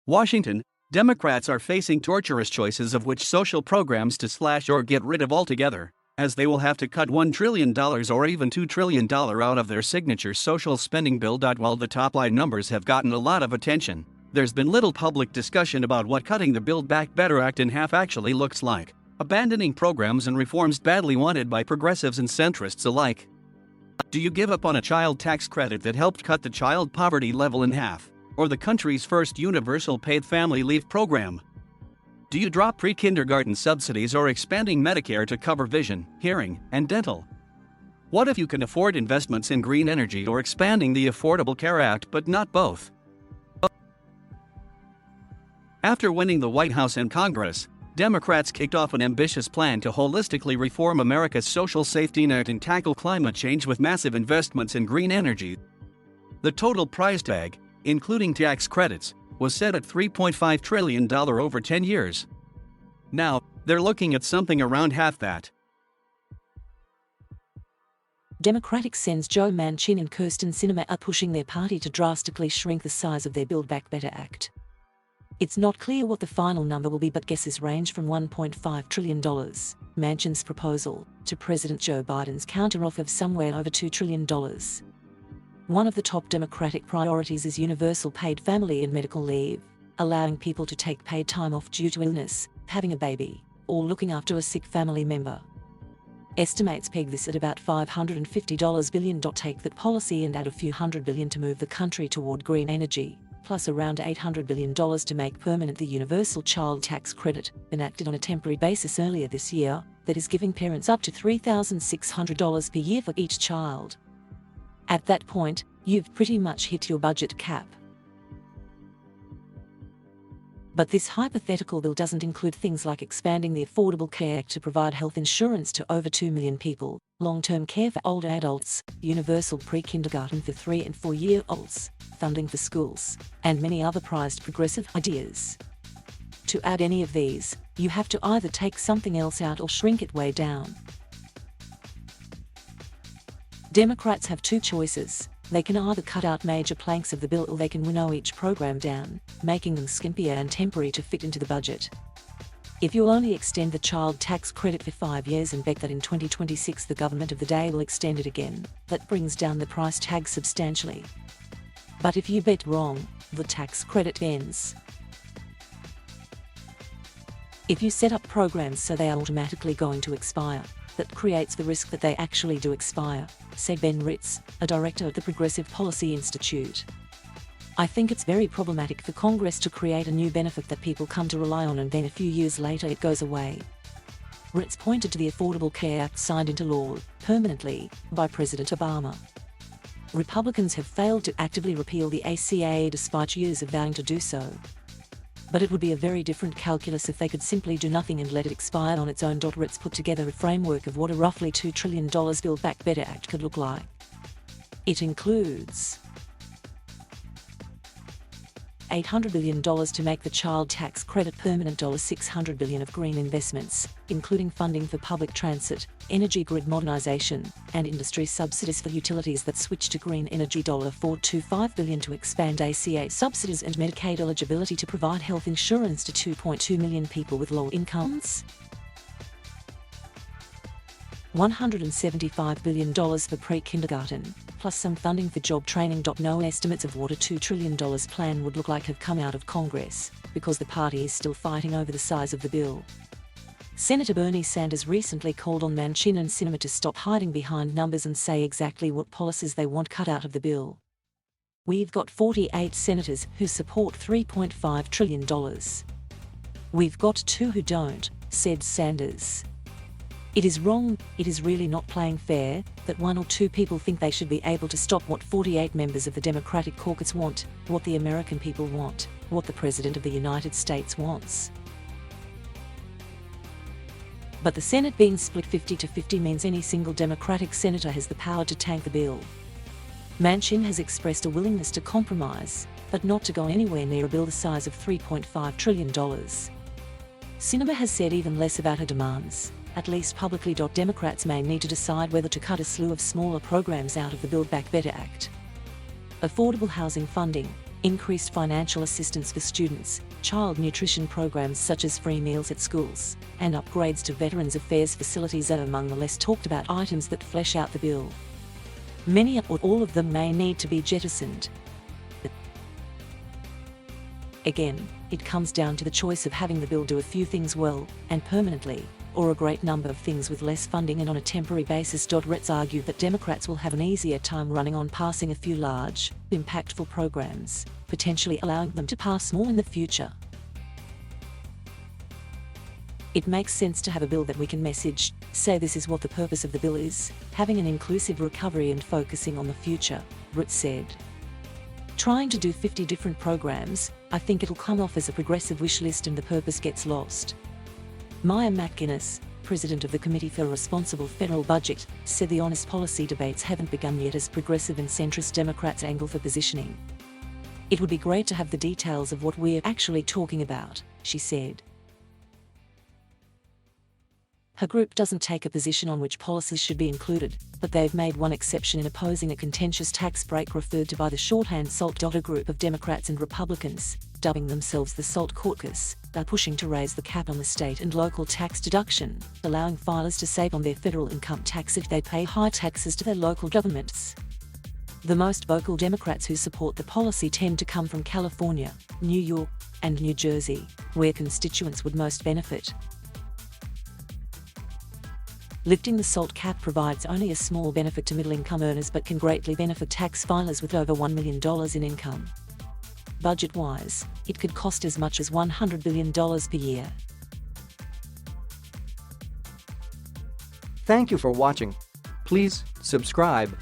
Washington, Democrats are facing torturous choices of which social programs to slash or get rid of altogether, as they will have to cut $1 trillion or even $2 trillion out of their signature social spending bill. While the top-line numbers have gotten a lot of attention, there's been little public discussion about what cutting the Build Back Better Act in half actually looks like, abandoning programs and reforms badly wanted by progressives and centrists alike. Do you give up on a child tax credit that helped cut the child poverty level in half, or the country's first universal paid family leave program? Do you drop pre-kindergarten subsidies or expanding Medicare to cover vision, hearing, and dental? What if you can afford investments in green energy or expanding the Affordable Care Act but not both? After winning the White House and Congress, Democrats kicked off an ambitious plan to holistically reform America's social safety net and tackle climate change with massive investments in green energy. The total price tag, including tax credits, was set at $3.5 trillion over 10 years. Now, they're looking at something around half that. Democratic Sens Joe Manchin and Kyrsten Sinema are pushing their party to drastically shrink the size of their Build Back Better Act. It's not clear what the final number will be, but guesses range from $1.5 trillion, Manchin's proposal, to President Joe Biden's counteroffer of somewhere over $2 trillion. One of the top Democratic priorities is universal paid family and medical leave, allowing people to take paid time off due to illness, having a baby, or looking after a sick family member. Estimates peg this at about $550 billion. Take that policy and add a few $100 billion to move the country toward green energy, plus around $800 billion to make permanent the universal child tax credit, enacted on a temporary basis earlier this year, that is giving parents up to $3,600 per year for each child. At that point, you've pretty much hit your budget cap. But this hypothetical bill doesn't include things like expanding the Affordable Care Act to provide health insurance to over 2 million people, long-term care for older adults, universal pre-kindergarten for 3- and 4-year-olds, funding for schools, and many other prized progressive ideas. To add any of these, you have to either take something else out or shrink it way down. Democrats have two choices. They can either cut out major planks of the bill, or they can winnow each program down, making them skimpier and temporary to fit into the budget. If you'll only extend the child tax credit for 5 years and bet that in 2026 the government of the day will extend it again, that brings down the price tag substantially. But if you bet wrong, the tax credit ends. If you set up programs so they are automatically going to expire, that creates the risk that they actually do expire, said Ben Ritz, a director at the Progressive Policy Institute. I think it's very problematic for Congress to create a new benefit that people come to rely on and then a few years later it goes away. Ritz pointed to the Affordable Care Act signed into law, permanently, by President Obama. Republicans have failed to actively repeal the ACA despite years of vowing to do so. But it would be a very different calculus if they could simply do nothing and let it expire on its own. Ritz put together a framework of what a roughly $2 trillion Build Back Better Act could look like. It includes $800 billion to make the child tax credit permanent, $600 billion of green investments, including funding for public transit, energy grid modernization, and industry subsidies for utilities that switch to green energy, $425 billion to expand ACA subsidies and Medicaid eligibility to provide health insurance to 2.2 million people with low incomes, $175 billion for pre-kindergarten, plus some funding for job training. No estimates of what a $2 trillion plan would look like have come out of Congress, because the party is still fighting over the size of the bill. Senator Bernie Sanders recently called on Manchin and Sinema to stop hiding behind numbers and say exactly what policies they want cut out of the bill. We've got 48 senators who support $3.5 trillion. We've got 2 who don't, said Sanders. It is wrong, it is really not playing fair, that 1 or 2 people think they should be able to stop what 48 members of the Democratic caucus want, what the American people want, what the President of the United States wants. But the Senate being split 50-50 means any single Democratic senator has the power to tank the bill. Manchin has expressed a willingness to compromise, but not to go anywhere near a bill the size of $3.5 trillion. Sinema has said even less about her demands, at least publicly. Democrats may need to decide whether to cut a slew of smaller programs out of the Build Back Better Act. Affordable housing funding, increased financial assistance for students, child nutrition programs such as free meals at schools, and upgrades to Veterans Affairs facilities are among the less talked about items that flesh out the bill. Many or all of them may need to be jettisoned. Again, it comes down to the choice of having the bill do a few things well and permanently, or a great number of things with less funding and on a temporary basis. Retz argued that Democrats will have an easier time running on passing a few large, impactful programs, potentially allowing them to pass more in the future. It makes sense to have a bill that we can message, say this is what the purpose of the bill is, having an inclusive recovery and focusing on the future, Britt said. Trying to do 50 different programs, I think it'll come off as a progressive wish list and the purpose gets lost. Maya McGuinness, president of the Committee for a Responsible Federal Budget, said the honest policy debates haven't begun yet as progressive and centrist Democrats angle for positioning. It would be great to have the details of what we're actually talking about, she said. Her group doesn't take a position on which policies should be included, but they've made one exception in opposing a contentious tax break referred to by the shorthand SALT. A group of Democrats and Republicans, dubbing themselves the SALT Caucus, are pushing to raise the cap on the state and local tax deduction, allowing filers to save on their federal income tax if they pay high taxes to their local governments. The most vocal Democrats who support the policy tend to come from California, New York, and New Jersey, where constituents would most benefit. Lifting the SALT cap provides only a small benefit to middle-income earners but can greatly benefit tax filers with over $1 million in income. Budget-wise, it could cost as much as $100 billion per year. Thank you for watching. Please subscribe